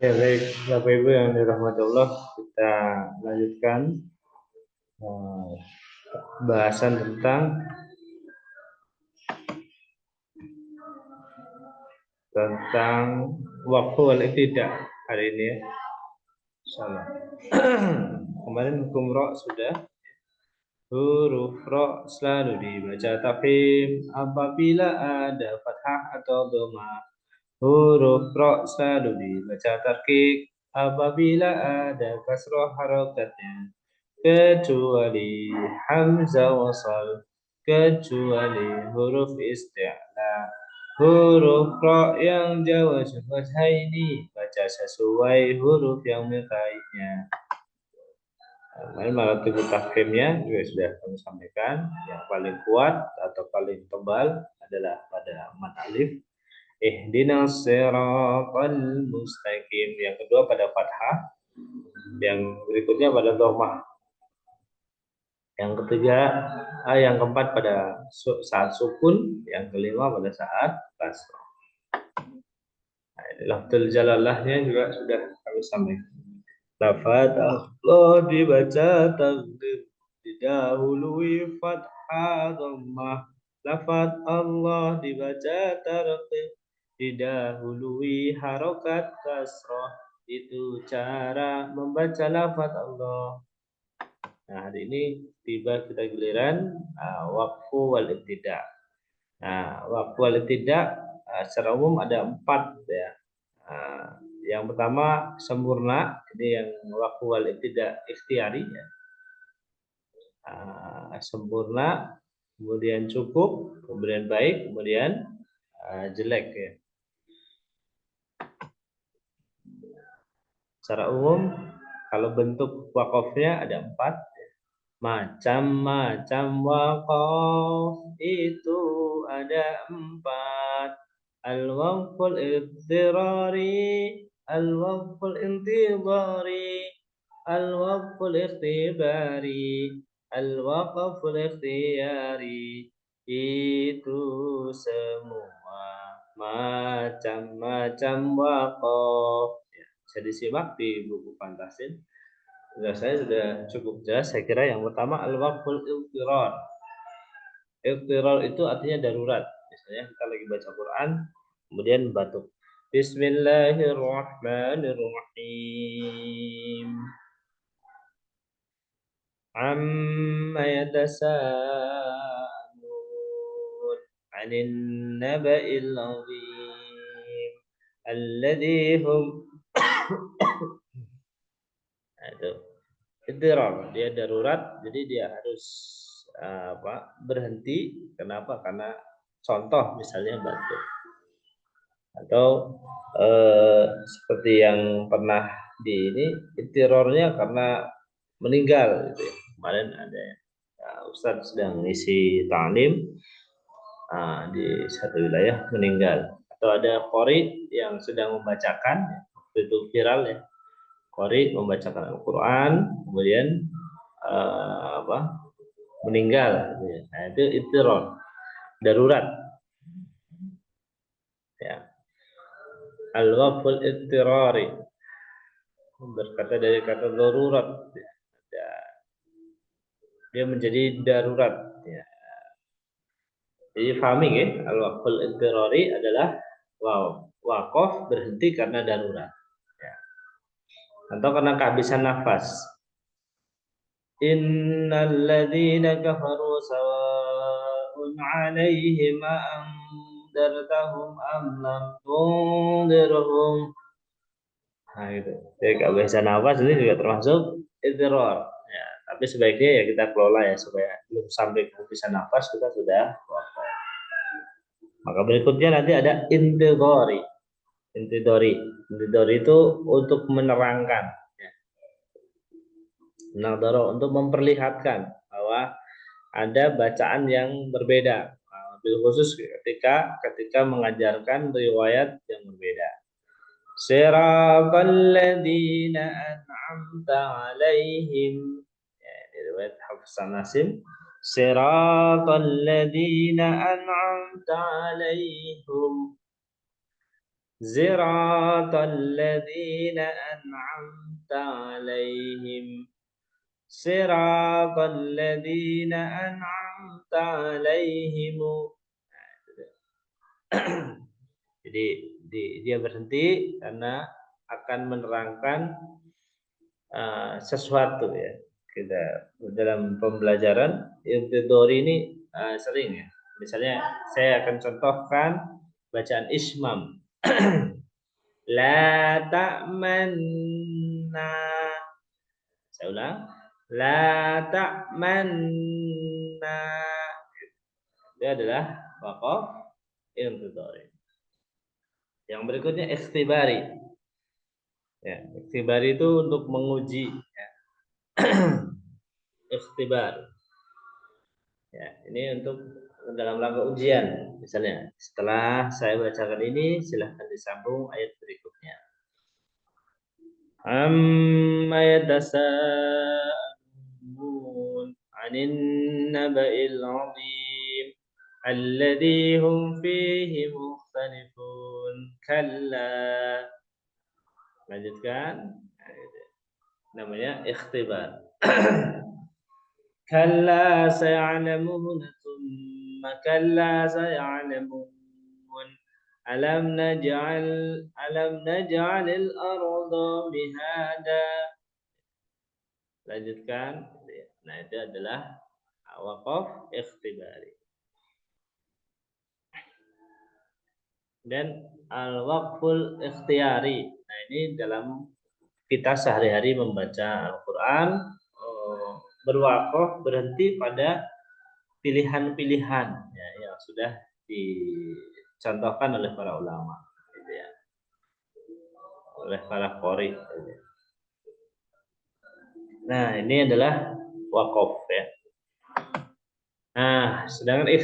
Ya, baik, Bapak Ibu yang dirahmati Allah, kita lanjutkan eh, bahasan tentang waktu wal ibtidah hari ini ya. Insyaallah. Kemarin hukum ro sudah. Huruf ro selalu dibaca tafkhim apabila ada fathah atau dhamma. Huruf ro selalu dibaca tarkik apabila ada kasroh harokatnya. Kecuali hamzah wasal, kecuali huruf isti'la. Huruf ra yang jawaz ini baca sesuai huruf yang lainnya. Kemarin maratib tafkhimnya juga sudah kami sampaikan. Yang paling kuat atau paling tebal adalah pada mad alif. Ihdinas siratal mustaqim. Yang kedua pada fathah. Yang berikutnya pada dhammah. Yang ketiga, yang keempat pada saat sukun, yang kelima pada saat kasroh. Nah, ini lafzul jalalahnya juga sudah kami sampaikan. Lafaz Allah dibaca takdim, didahului fathah dhammah. Lafaz Allah dibaca tarqib, didahului harokat kasroh. Itu cara membaca lafaz Allah. Nah, hari ini tiba kita giliran wakfu wal ibtidah. Nah, wakfu wal ibtidah secara umum ada 4 ya. Yang pertama sempurna, ini yang wakfu wal ibtidah ikhtiari ya. Sempurna, kemudian cukup, kemudian baik, kemudian jelek ya. Secara umum kalau bentuk wakafnya ada 4. Macam-macam waqaf itu ada 4. Al-waqful idtirari, al-waqful intidari, al-waqful ikhtibari, al-waqful ikhtiyari. Itu semua macam-macam waqaf. Ya, bisa disimak di buku Fantasin. Saya sudah cukup jelas. Saya kira yang pertama al-waqful iltirar. Iltirar itu artinya darurat. Misalnya kita lagi baca Quran, kemudian batuk. Bismillahirrahmanirrahim. Amma yatasaalun 'anil naba'il 'azim alladzi hum itu idrar, dia darurat, jadi dia harus berhenti. Kenapa? Karena contoh misalnya batuk atau seperti yang pernah di ini idtirornya karena meninggal gitu ya. Kemarin ada Ustadz sedang ngisi ta'lim di satu wilayah meninggal, atau ada qori yang sedang membacakan, waktu itu viral ya, qori membacakan Al-Quran kemudian meninggal gitu ya. Nah, itu idtiror, darurat ya. Al-waqful idtirari berkata dari kata darurat ya. Dia menjadi darurat ya. Jadi fahami ya, al-waqful idtirari adalah waqaf berhenti karena darurat ya. Atau karena kehabisan nafas. Innal ladzina kafaru sawa'un 'alaihim andartahum am lam tundirhum. Nah itu. Jadi kehabisan nafas ini juga termasuk idtiror. Ya, tapi sebaiknya ya kita kelola ya supaya belum sampai kehabisan nafas kita sudah waqaf. Maka berikutnya nanti ada intidori. Intidori itu untuk menerangkan. Nadhara untuk memperlihatkan bahwa ada bacaan yang berbeda. Bil khusus ketika mengajarkan riwayat yang berbeda. Siratal ladzina an'amta 'alaihim. Ya, di riwayat Hafs Nasim. Siratal ladzina an'amta 'alaihim. Siratal ladzina an'amta 'alaihim. Siratal ladzina an'amta 'alaihim. Jadi dia berhenti karena akan menerangkan sesuatu ya. Kita dalam pembelajaran Irtidori ini sering ya. Misalnya saya akan contohkan bacaan ismam. La ta'manna. Saya ulang. La ta'manna. Itu adalah waqaf Irtidori. Yang berikutnya ikhtibari. Ya, ikhtibari itu untuk menguji ya. Ikhtibar. Ya, ini untuk dalam rangka ujian. Misalnya, setelah saya bacakan ini, silahkan disambung ayat berikutnya. Amma yatasa'alun 'anin naba'il 'azim alladhi hum fihi mukhtalifun. Kalla. Lanjutkan. Namanya ikhtibar. كلا سيعلمون ثم كلا سيعلمون ألم نجعل الأرض مهادا. Lanjutkan. Nah, itu adalah waqaf ikhtibari. Dan al-waqful ikhtiyari. Nah, ini dalam kita sehari-hari membaca Al-Qur'an berwaqaf berhenti pada pilihan-pilihan ya, yang sudah dicontohkan oleh para ulama gitu ya, oleh para qori gitu ya. Nah, ini adalah waqaf ya. Nah, sedangkan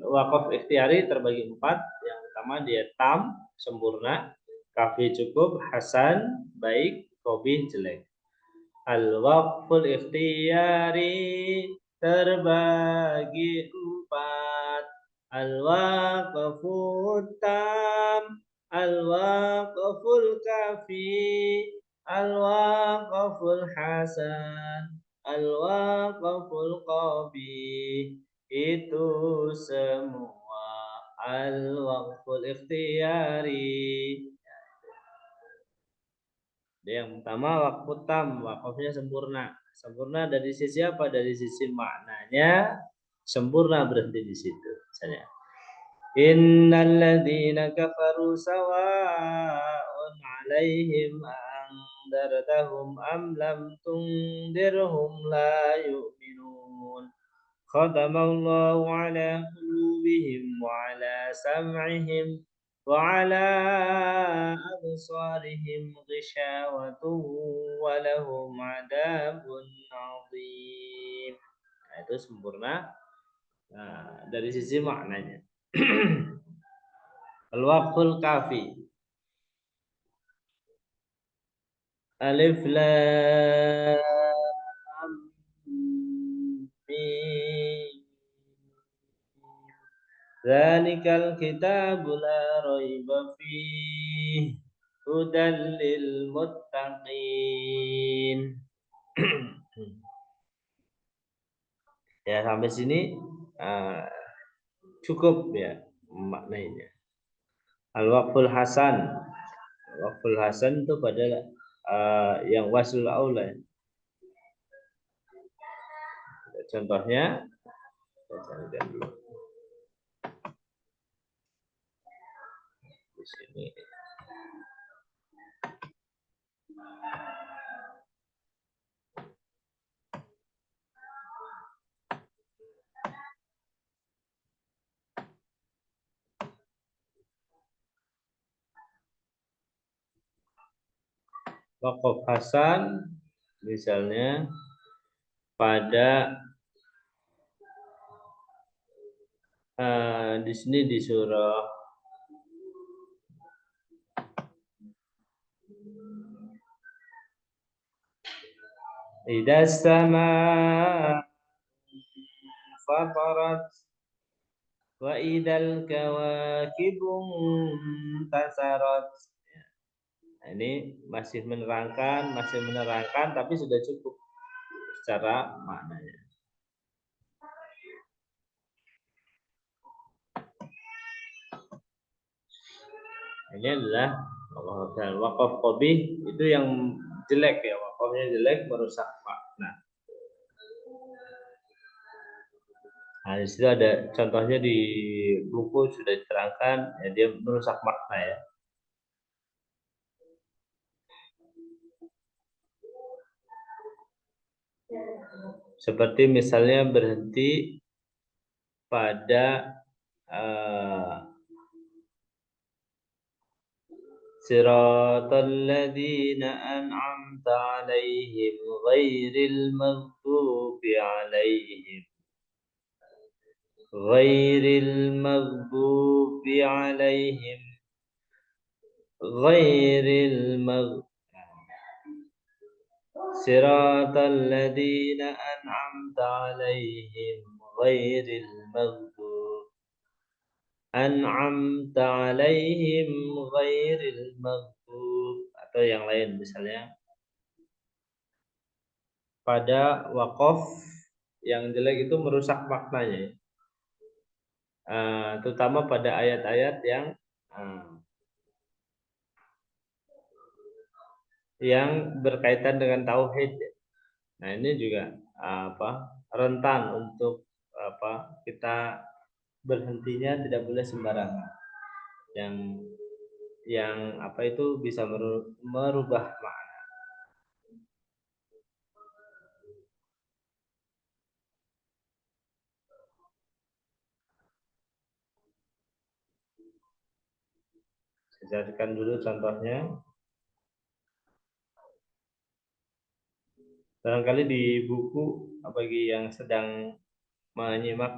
waqaf ikhtiari terbagi 4. Yang pertama dia tam, sempurna, kafi cukup, hasan baik, qabih jelek. Al-waqful ikhtiyari terbagi 4. Al-waqful tam, al-waqful kafi, al-waqful hasan, al-waqful qabih. Itu semua al-waqful ikhtiyari. Yang pertama waktu tam, wakafnya sempurna. Sempurna dari sisi apa? Dari sisi maknanya sempurna berhenti di situ. Misalnya, innal ladzina kafaru sawa'un 'alaihim andartahum am lam tundirhum la yu'minun. Khatamallahu 'ala qulubihim wa 'ala sam'ihim وعلى أبصارهم غشاوة ولهم عذاب عظيم. Nah, itu sempurna dari sisi maknanya. Al-waqful kafi. Alif lam mim. Dzalikal kitabu la raiba fihi hudal lil muttaqin. Ya, sampai sini cukup ya maknanya. Al-waqful hasan. Al-waqful hasan itu pada yang wasul aula. Contohnya saya carikan dulu. Di sini. Waqaf hasan misalnya pada di sini di surah Idza sama fatarat. Wa idal kawakibum tasarat. Nah, ini masih menerangkan, tapi sudah cukup secara maknanya. Ini adalah wakaf qabih, itu yang jelek ya, wakafnya jelek merusak makna. Nah, di situ ada contohnya di buku sudah diterangkan, ya, dia merusak makna ya. Seperti misalnya berhenti pada siratal ladzina an'amta 'alaihim ghairil maghdubi 'alaihim ghairil maghdubi 'alaihim ghairil maghdubi siratal ladzina an'amta 'alaihim ghairil maghdubi an'amta 'alaihim ghairil maghdub, atau yang lain misalnya pada wakaf yang jelek itu merusak maknanya, terutama pada ayat-ayat yang berkaitan dengan tauhid. Nah, ini juga rentan untuk kita berhentinya tidak boleh sembarangan. Yang itu bisa merubah makna. Saya jelaskan dulu contohnya. Barangkali di buku, bagi yang sedang menyimak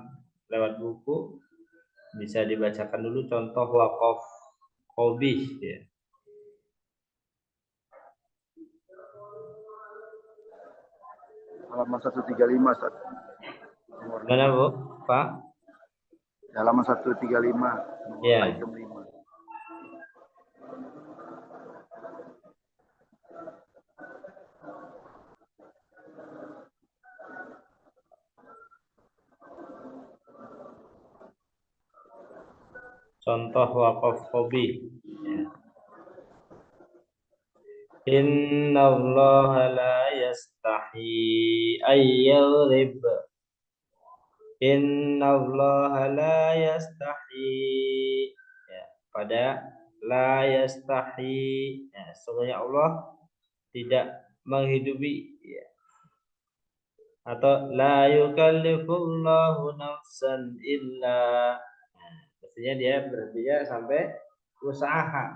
lewat buku, bisa dibacakan dulu contoh wakaf qabih ya. Halaman 135, Ustaz. Mana Bu, Pak? Halaman 135, Ya. item 5. Contoh wakaf qabih. Ya. Inna Allah la yastahi ayyadrib. Inna Allah la yastahi. Ya, pada la yastahi. Ya, sesungguhnya Allah tidak menghidupi ya. Atau la yukallifullahu nafsan illa. Nah, maksudnya dia berarti sampai usaha.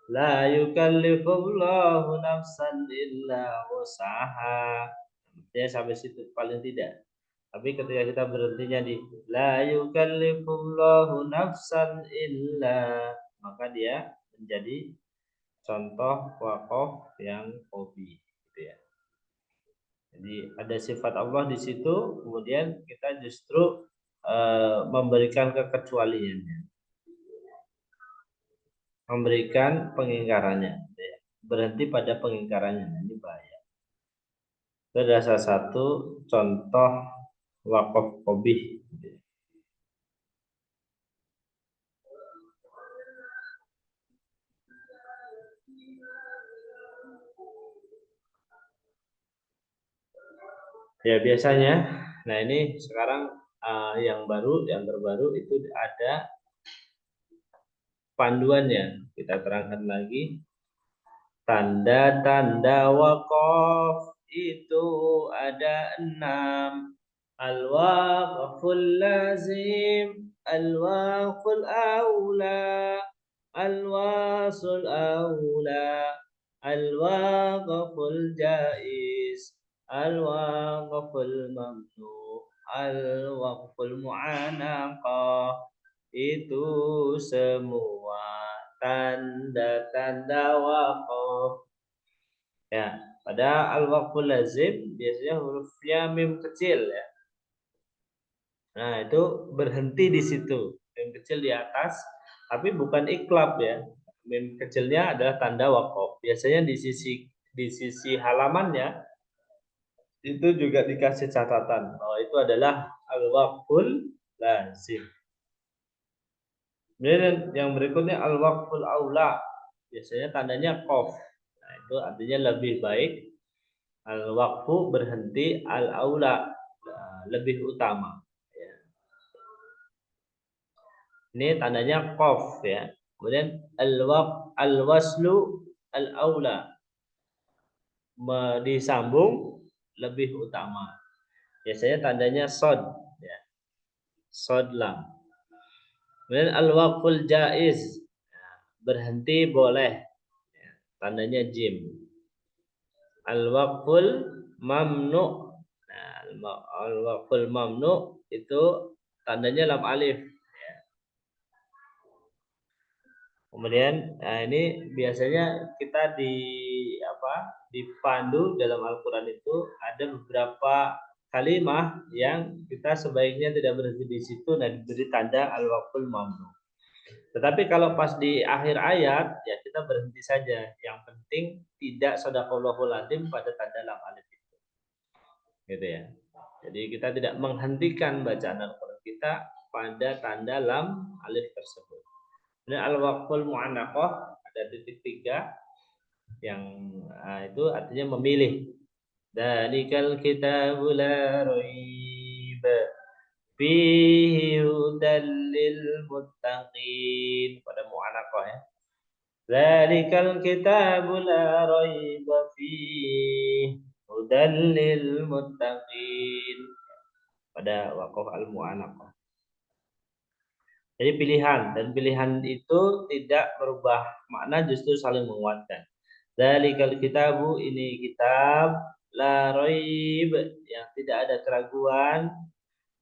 La yukallifullahu nafsan illa usaha. Maksudnya sampai situ paling tidak. Tapi ketika kita berhentinya di la yukallifullahu nafsan illa, maka dia menjadi contoh wakaf yang hobi gitu ya. Jadi ada sifat Allah di situ, kemudian kita justru memberikan kekecualiannya, memberikan pengingkarannya, ya. Berhenti pada pengingkarannya, nah, ini bahaya. Itu adalah salah satu contoh wakaf qabih. Ya biasanya, nah ini sekarang yang terbaru itu ada panduannya. Kita terangkan lagi. Tanda-tanda wakaf itu ada 6. Al-waqful lazim, al-waqful aula, al-wasul aula, al-waqful jaiz, al-waqful mamnu, al-waqful mu'anaqah. Itu semua tanda-tanda wakaf. Ya, pada al-waqful lazim biasanya hurufnya mim kecil ya. Nah, itu berhenti di situ. Mim kecil di atas, tapi bukan iklab ya. Mim kecilnya adalah tanda waqaf. Biasanya di sisi halamannya itu juga dikasih catatan bahwa itu adalah al-waqful lazim. Kemudian yang berikutnya al-waqful aula. Biasanya tandanya qaf. Nah, itu artinya lebih baik. Al-waqfu berhenti al-aula, lebih utama. Ya. Ini tandanya qaf ya. Kemudian al-waslu al-aula, disambung lebih utama. Biasanya tandanya sod ya. Sod lam. Kemudian al-waqful jaiz, berhenti boleh. Ya, tandanya jim. Al-waqful mamnu. Nah, al-waqful mamnu itu tandanya lam alif. Kemudian ini biasanya kita dipandu dalam Al-Qur'an itu ada beberapa kalimat yang kita sebaiknya tidak berhenti di situ dan diberi tanda al-waqful mamnu. Tetapi kalau pas di akhir ayat ya kita berhenti saja. Yang penting tidak shadaqallahul adzim pada tanda lam alif itu. Gitu ya. Jadi kita tidak menghentikan bacaan Al-Qur'an kita pada tanda lam alif tersebut. Dan al-waqful mu'annaqah ada titik 3 yang itu artinya memilih. Dzalikal kitabu la raib fihi hudal lil muttaqin pada mu'annaqah ya. Dzalikal kitabu la raib fihi hudal lil muttaqin pada waqaf al-mu'annaqah. Jadi pilihan, dan pilihan itu tidak berubah makna, justru saling menguatkan. Dzalikal kitabu, ini kitab, la raib, yang tidak ada keraguan,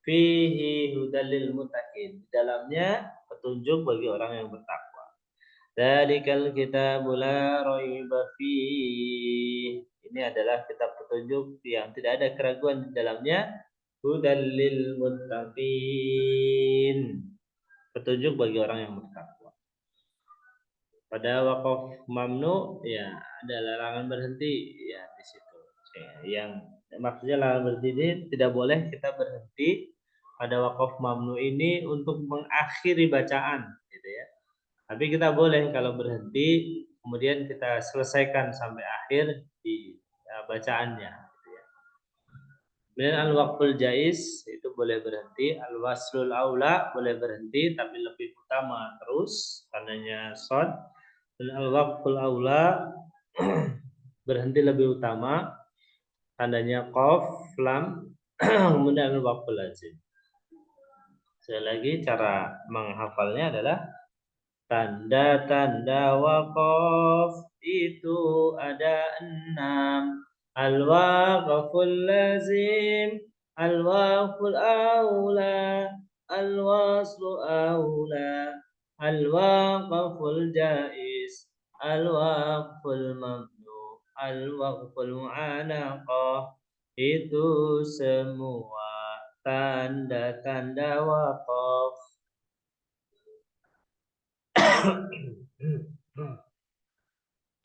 fihi hudal lil muttaqin, di dalamnya petunjuk bagi orang yang bertakwa. Dzalikal kitabu la raib fihi, ini adalah kitab petunjuk yang tidak ada keraguan di dalamnya, hudal lil muttaqin, petunjuk bagi orang yang bertakwa. Pada waqaf mamnu ya ada larangan berhenti ya di situ. Yang maksudnya larangan berhenti ini tidak boleh kita berhenti pada waqaf mamnu ini untuk mengakhiri bacaan gitu ya. Tapi kita boleh kalau berhenti kemudian kita selesaikan sampai akhir di bacaannya. Kemudian al-waqful jaiz itu boleh berhenti, al-waslul aula boleh berhenti tapi lebih utama terus tandanya shad, dan al-waqful aula berhenti lebih utama tandanya qaf lam, kemudian al-waqful lazim. Sekali lagi cara menghafalnya adalah tanda-tanda waqaf itu ada 6. Al-waqful lazim, al-waqful aula, al-waslu aula, al-waqful jaiz, al-waqful mamnu, al-waqful mu'anaqah. Itu semua tanda-tanda waqaf.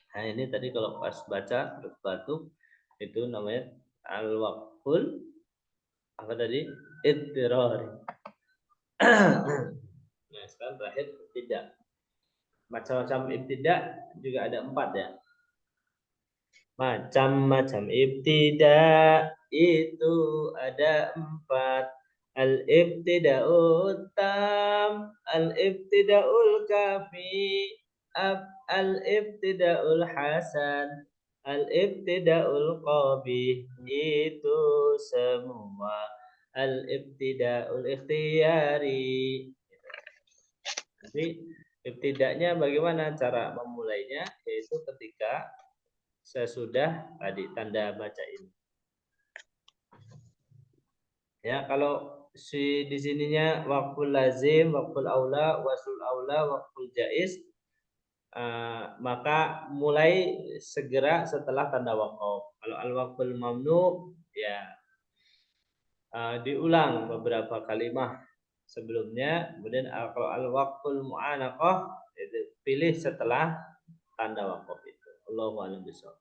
Nah ini tadi kalau pas baca terus batuk itu namanya al-waqful apa tadi? Idtirari. Nah sekarang terakhir tidak. Macam-macam ibtidak juga ada 4 ya. Macam-macam ibtidak itu ada 4. Al-ibtida'ul tam, al-ibtida'ul kafi, al-ibtida'ul hasan, al-ibtida'ul qabih, itu semua al-ibtida'ul ikhtiyari. Jadi ibtida'nya bagaimana cara memulainya, yaitu ketika sesudah tadi tanda baca ini. Ya, kalau di sininya waqful lazim, waqful aula, wasul aula, waqful jaiz, maka mulai segera setelah tanda waqaf. Kalau al-waqful mamnu ya diulang beberapa kalimat sebelumnya, kemudian kalau al-waqful mu'anaqah itu pilih setelah tanda wakaf itu. Allahu a'lam bishawab.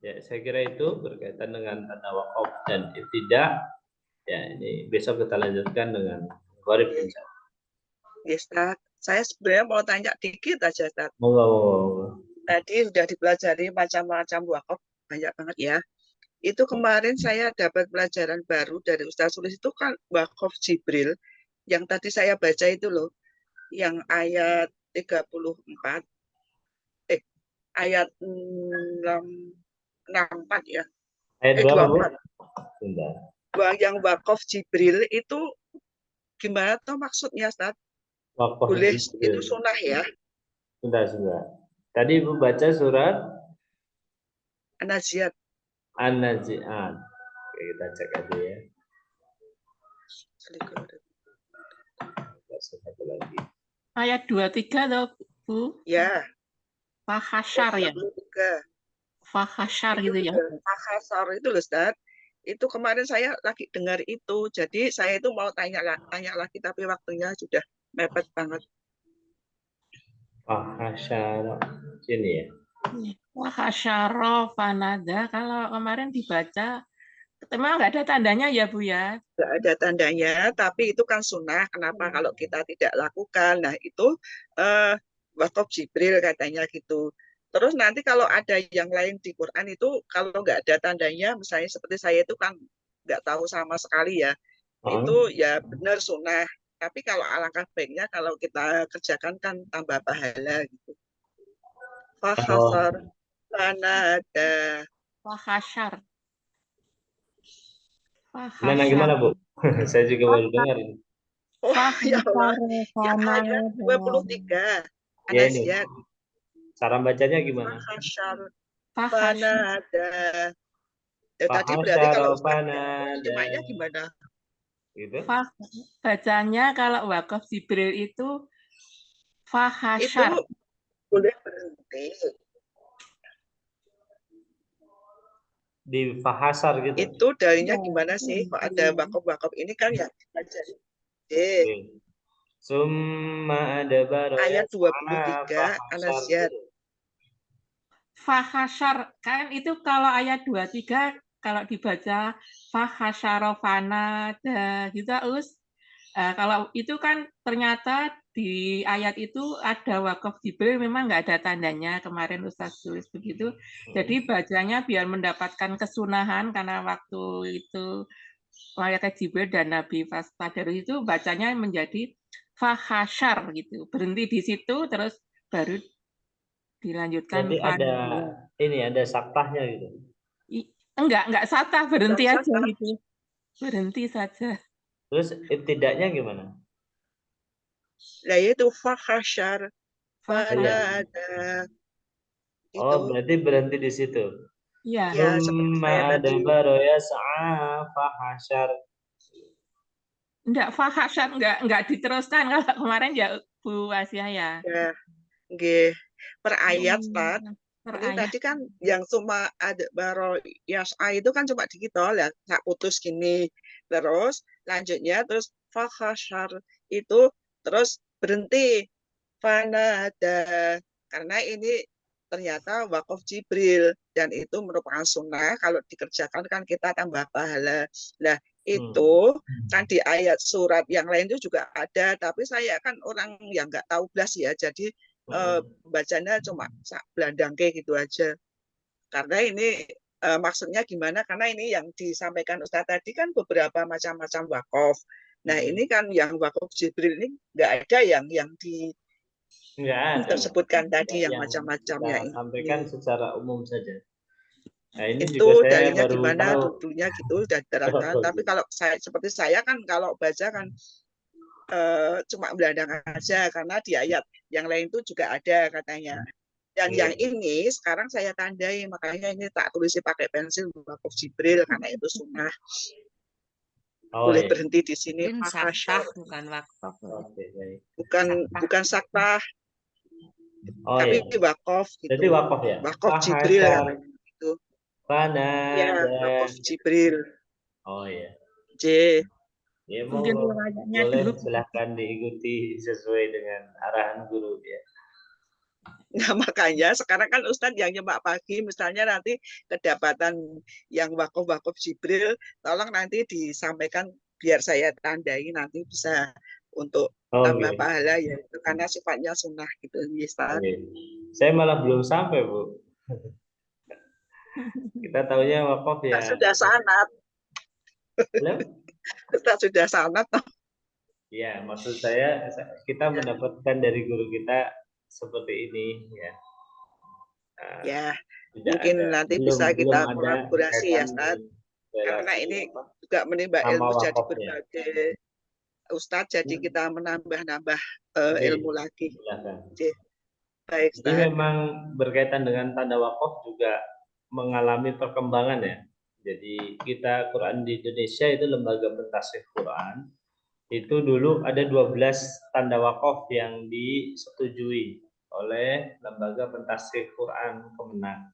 Ya, saya kira itu berkaitan dengan tanda wakaf dan ibtidah. Ya, ini besok kita lanjutkan dengan gharib insyaallah. Ya, Ustaz. Saya sebenarnya mau tanya dikit aja, Ustaz. Monggo. Tadi sudah dipelajari macam-macam wakaf, banyak banget ya. Itu kemarin saya dapat pelajaran baru dari Ustaz Sulis itu kan wakaf Jibril. Yang tadi saya baca itu loh, yang ayat 34, ayat 64 ya. Ayat berapa, Bu? 24. Sebentar. Yang wakaf Jibril itu gimana tuh maksudnya, Ustaz? Wakaf Boleh Jibril. itu sunnah ya? Sebentar. Tadi Ibu baca surat An-Naziat. An-Nazi'at. Oke, kita cek aja ya. Satu lagi. Ayat 23 toh, Bu? Ya. Fahasyar ya? Fahasyar gitu ya? Fahasyar itu loh, Ustaz. Itu kemarin saya lagi dengar itu. Jadi saya itu mau tanya lagi, tapi waktunya sudah mepet banget. Fahasyar. Sini ya. Fahasyara fanada. Kalau kemarin dibaca, memang nggak ada tandanya ya, Bu ya? Nggak ada tandanya, tapi itu kan sunnah. Kenapa kalau kita tidak lakukan? Nah, itu wakaf Jibril katanya gitu. Terus nanti kalau ada yang lain di Quran itu, kalau nggak ada tandanya, misalnya seperti saya itu kan nggak tahu sama sekali ya, itu ya benar sunnah. Tapi kalau alangkah baiknya kalau kita kerjakan kan tambah pahala gitu. Fahasar, fanada. Fahasyar. Gimana Bu? Saya juga baru dengar ini. Oh, ya Allah. Yang ayat 23. Ya ini. Cara bacanya gimana? Fahasyar, Fahasyar. fanada. Tadi berarti kalau fanada. terjemahnya gimana? Gitu. Bacanya kalau wakaf Jibril itu fahasyar. Itu boleh berhenti. Di fahasar gitu. Itu darinya gimana sih? Kok ada wakaf-wakaf ini kan ya baca. Summa adabara ayat 23 An-Naziat. Fahasyar kan itu kalau ayat 23 kalau dibaca fahasyarofana gitu Us. Kalau itu kan ternyata di ayat itu ada wakaf Jibril memang nggak ada tandanya kemarin Ustaz tulis begitu. Jadi bacanya biar mendapatkan kesunahan karena waktu itu malaikat Jibril dan Nabi Tadarus itu bacanya menjadi fahasyar gitu. Berhenti di situ terus baru dilanjutkan. Jadi ada saktahnya gitu. Enggak satah, berhenti aja gitu. Berhenti saja. Terus ibtidaknya gimana? Nah itu fahasyar, fanada. Oh, berarti berhenti di situ. Iya. Ya, seperti saya tadi. Fahasyar. Enggak fahasyar, enggak diteruskan kalau kemarin ya Bu Asia ya. Ya, nggih. Per ayat, Pak. Itu ayat. tadi kan yang cuma ada baro yas'a itu kan cuma dikit ya, tak putus gini. Terus lanjutnya terus fahasyar itu terus berhenti fanada karena ini ternyata wakaf Jibril dan itu merupakan sunnah kalau dikerjakan kan kita tambah pahala. Nah itu kan di ayat surat yang lain itu juga ada, tapi saya kan orang yang nggak tahu belas ya, jadi bacanya cuma belandang kayak gitu aja. Karena ini maksudnya gimana? Karena ini yang disampaikan Ustadz tadi kan beberapa macam-macam wakaf. Nah ini kan yang wakaf Jibril ini nggak ada yang tersebutkan tadi yang macam-macamnya ini. Sampaikan secara umum saja. Nah, ini itu juga saya darinya baru gimana tahu. dulunya gitu dan terang-terang. Tapi kalau saya seperti saya kan kalau baca kan cuma belandang aja karena di ayat yang lain itu juga ada katanya. Dan yang ini sekarang saya tandai, makanya ini tak tulisi pakai pensil wakaf Jibril karena itu sunnah. Boleh berhenti di sini. Saktah bukan wakaf. Bukan saktah. Tapi wakaf gitu. Jadi wakaf ya. Wakaf Jibril gitu. Ya, Fanada. wakaf Jibril. Oh ya. J. Ya Mungkin monggo. riwayatnya Boleh dulu. silahkan diikuti sesuai dengan arahan guru ya. Nah, makanya sekarang kan Ustadz yang nyemak pagi, misalnya nanti kedapatan yang wakaf Jibril, tolong nanti disampaikan biar saya tandai nanti bisa untuk tambah Oke. pahala ya itu karena sifatnya sunnah gitu ya Ustadz. Oke. Saya malah belum sampai, Bu. Kita taunya wakaf Kita ya. sudah sanat, Belum? kita sudah sanat. Ya, maksud saya kita mendapatkan dari guru kita seperti ini ya. Ya, Tidak mungkin ada, nanti belum bisa kita ada kolaborasi ya kaitan Ustadz. Karena relasi ini apa juga menimba nama ilmu jadi wakafnya. berbagai Ustadz, jadi kita menambah-nambah Oke, ilmu lagi. silakan. Oke. Baik, Ini Ustadz. memang berkaitan dengan tanda wakaf juga mengalami perkembangan ya. Jadi kita Quran di Indonesia itu lembaga pentasih Quran. Itu dulu ada 12 tanda wakaf yang disetujui oleh lembaga pentasih Quran Kemenang.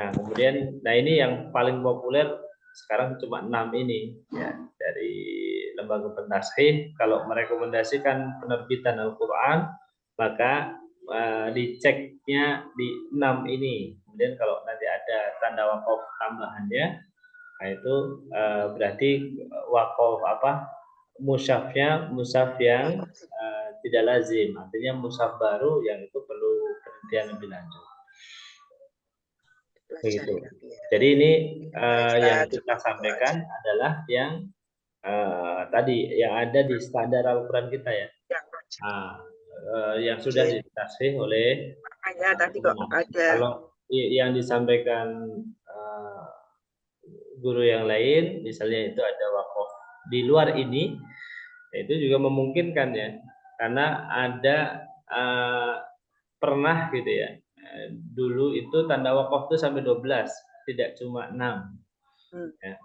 Nah, kemudian ini yang paling populer sekarang cuma 6 ini ya dari lembaga pentasih. Kalau merekomendasikan penerbitan Al-Qur'an maka diceknya di 6 ini. Kemudian kalau nanti ada tanda wakaf tambahannya, nah itu berarti wakaf apa? Mushafnya mushaf yang tidak lazim, artinya mushaf baru yang itu perlu penelitian lebih lanjut. Begitu. Jadi ini yang kita sampaikan adalah yang tadi yang ada di standar Al-Quran kita ya. Yang sudah ditasih oleh tadi kok ada. Kalau yang disampaikan guru yang lain, misalnya itu ada wakaf di luar ini, itu juga memungkinkan ya, karena ada pernah gitu ya. Dulu itu tanda wakaf itu sampai 12, tidak cuma 6. Ya.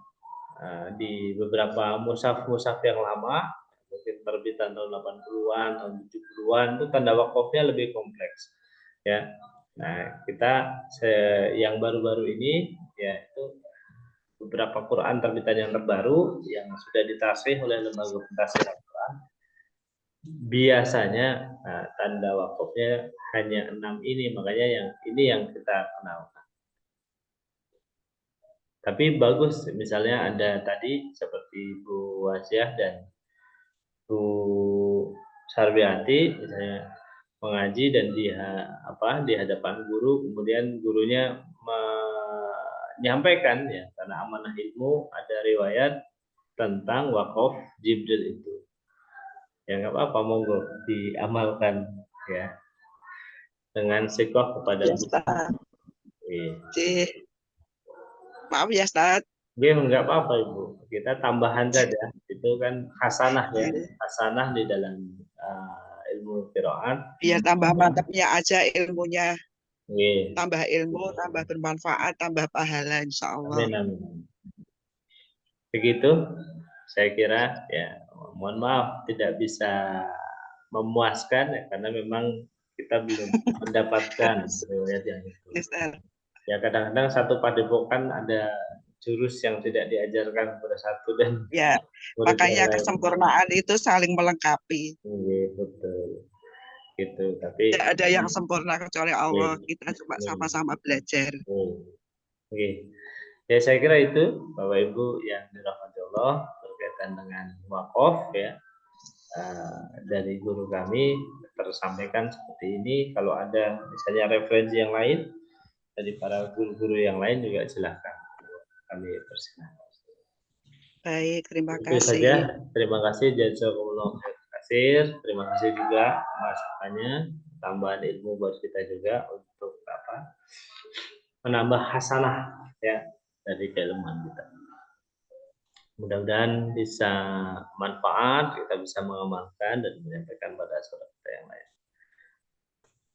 Di beberapa mushaf-mushaf yang lama, mungkin terbitan tahun 80-an, tahun 70-an itu tanda wakafnya lebih kompleks. Ya. Nah, kita yang baru-baru ini ya itu beberapa Quran terbitan yang terbaru yang sudah ditasih oleh lembaga pentasih Al-Quran. Biasanya tanda wakafnya hanya 6 ini, makanya yang ini yang kita kenalkan. Tapi bagus misalnya ada tadi seperti Bu Wasiah dan Bu Sarbiati misalnya mengaji dan di hadapan guru, kemudian gurunya menyampaikan ya karena amanah ilmu ada riwayat tentang wakaf Jibril itu. Ya nggak apa-apa, monggo diamalkan ya dengan sikoh kepada Ustaz. Maaf ya Ustaz. Nggak apa-apa Ibu, kita tambahan saja, itu kan hasanah ya, hasanah di dalam ilmu qiraat. Biar tambah mantapnya aja ilmunya. Oke. Tambah ilmu, tambah bermanfaat, tambah pahala insya Allah. Amin, amin. Begitu, saya kira ya, mohon maaf tidak bisa memuaskan ya, karena memang kita belum mendapatkan riwayat yang itu. Ya kadang-kadang satu padepokan ada jurus yang tidak diajarkan kepada satu dan ya makanya kesempurnaan itu saling melengkapi. Betul. Gitu, tapi tidak ada yang sempurna kecuali Allah. Kita cuma sama-sama belajar. Oke. Ya saya kira itu Bapak Ibu yang dirahmati Allah berkaitan dengan wakaf ya. Dari guru kami tersampaikan seperti ini. Kalau ada misalnya referensi yang lain dari para guru-guru yang lain juga silakan kami persilakan. Baik, terima Itu kasih. saja. Terima kasih jazakumullah khair. Terima kasih juga masukannya, tambahan ilmu buat kita juga untuk menambah hasanah ya dari keilmuan kita. Mudah-mudahan bisa manfaat, kita bisa mengamalkan dan menyampaikan pada saudara kita yang lain.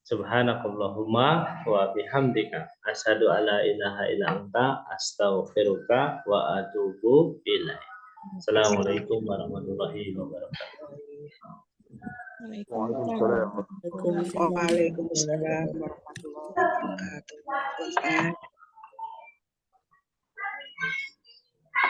Subhanakallahumma wa bihamdika asyhadu alla ilaha illa anta astaghfiruka wa atubu ilaik. Assalamualaikum warahmatullahi wabarakatuh. Waalaikumsalam warahmatullahi wabarakatuh.